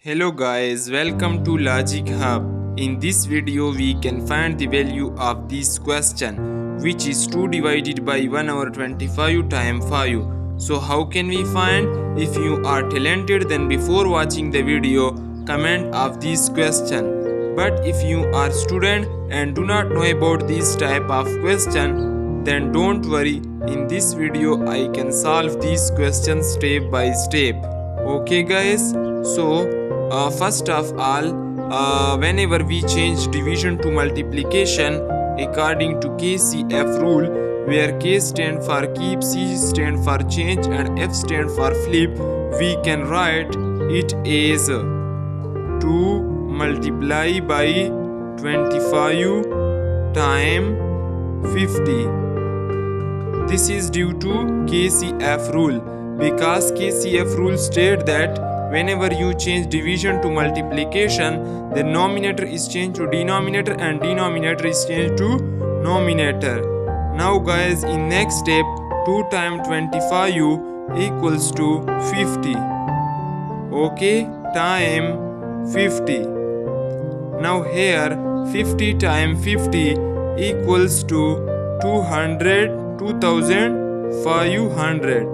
Hello guys, welcome to Logic Hub. In this video we can find the value of this question, which is 2 divided by 1 over 25 times 5. So how can we find? If you are talented, then before watching the video, comment of this question. But if you are student and do not know about this type of question, then don't worry. In this video I can solve this question step by step. Okay guys, so first of all, whenever we change division to multiplication according to KCF rule, where K stand for keep, C stand for change and F stand for flip, we can write it as 2 multiply by 25 times 50. This is due to KCF rule, because KCF rule state that whenever you change division to multiplication, the numerator is changed to denominator and denominator is changed to numerator. Now guys, in next step, 2 times 25 equals to 50. Okay, time 50. Now here 50 times 50 equals to 2500.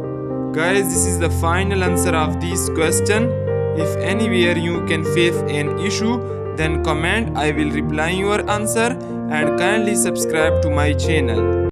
Guys, this is the final answer of this question. If anywhere you can face an issue, then comment, I will reply your answer, and kindly subscribe to my channel.